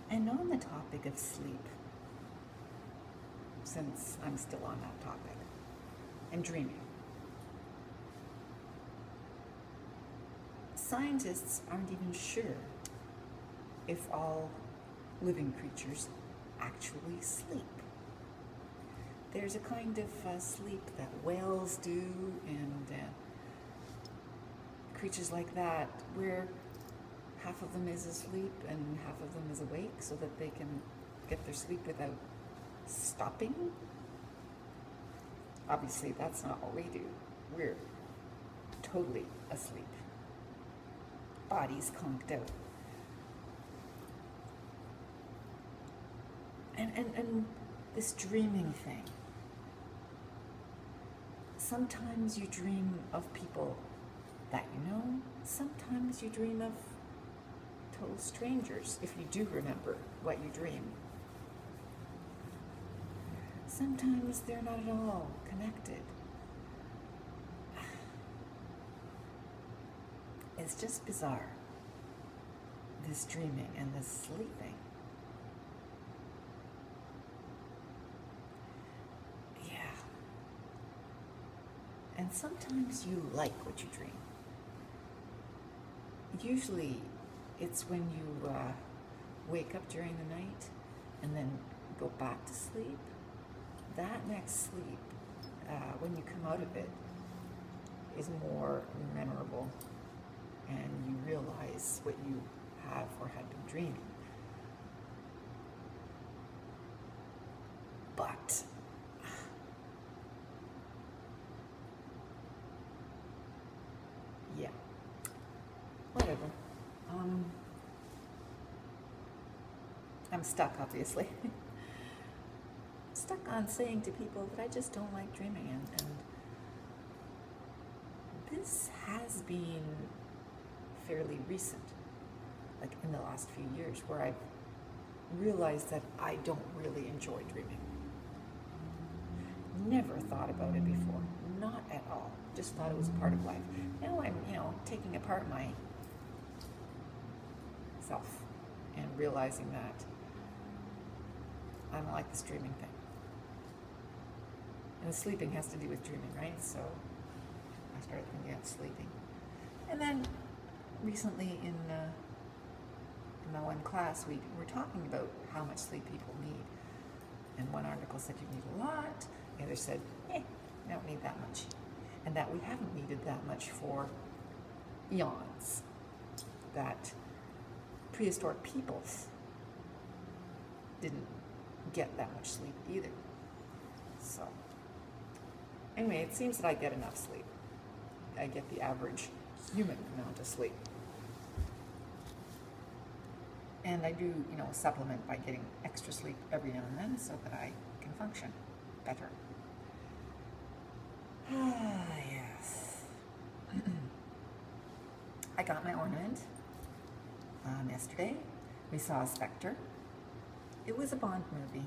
And on the topic of sleep, since I'm still on that topic, and dreaming, scientists aren't even sure if all living creatures actually sleep. There's a kind of sleep that whales do and creatures like that where half of them is asleep and half of them is awake so that they can get their sleep without stopping. Obviously, that's not what we do. We're totally asleep. Bodies conked out. And this dreaming thing. Sometimes you dream of people that you know. Sometimes you dream of total strangers, if you do remember what you dream. Sometimes they're not at all connected. It's just bizarre, this dreaming and this sleeping. Yeah. And sometimes you like what you dream. Usually it's when you wake up during the night and then go back to sleep. That next sleep, when you come out of it, is more memorable and you realize what you have or had been dreaming. But yeah, whatever. I'm stuck, obviously. Stuck on saying to people that I just don't like dreaming, and this has been fairly recent, like in the last few years, where I've realized that I don't really enjoy dreaming. Never thought about it before, not at all. Just thought it was a part of life. Now I'm, taking apart myself and realizing that I don't like this dreaming thing. And sleeping has to do with dreaming, right? So I started thinking of sleeping. And then recently in my one class, we were talking about how much sleep people need. And one article said you need a lot. The other said, you don't need that much. And that we haven't needed that much for eons. That prehistoric peoples didn't get that much sleep either. So anyway, it seems that I get enough sleep. I get the average human amount of sleep. And I do, supplement by getting extra sleep every now and then so that I can function better. Ah, yes. I got my ornament yesterday. We saw a Spectre. It was a Bond movie.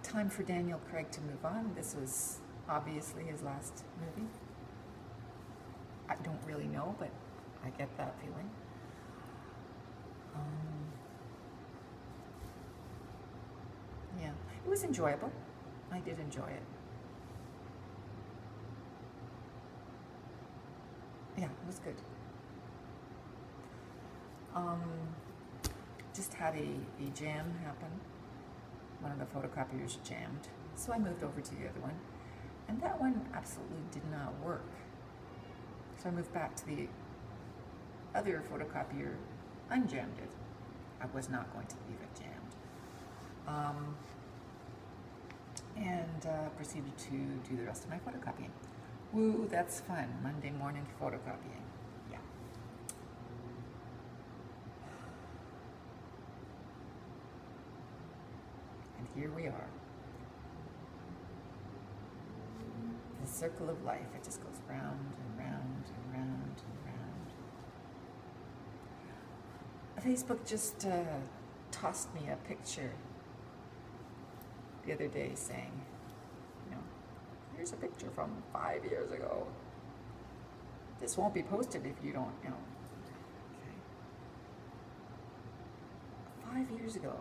Time for Daniel Craig to move on. This was obviously his last movie. I don't really know, but I get that feeling. Yeah, it was enjoyable. I did enjoy it. Yeah, it was good. Just had a jam happen. One of the photocopiers jammed, so I moved over to the other one, and that one absolutely did not work. So I moved back to the other photocopier, unjammed it. I was not going to leave it jammed. And proceeded to do the rest of my photocopying. Woo, that's fun. Monday morning photocopying. Yeah. And here we are. The circle of life. It just goes round and round and round and round. Facebook just tossed me a picture the other day saying, here's a picture from 5 years ago. This won't be posted if you don't, Okay. 5 years ago.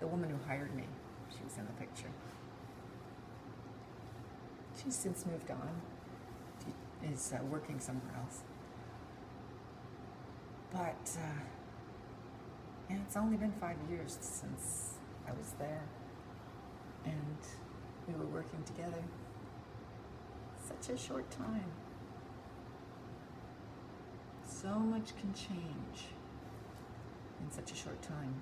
The woman who hired me, she was in the picture. She's since moved on. She is working somewhere else. But yeah, it's only been 5 years since I was there, and we were working together. Such a short time. So much can change in such a short time.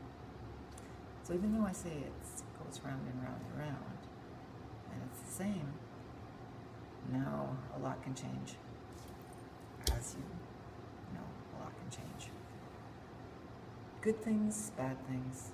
So even though I say it goes round and round and round, and it's the same, now a lot can change. As you know, a lot can change. Good things, bad things,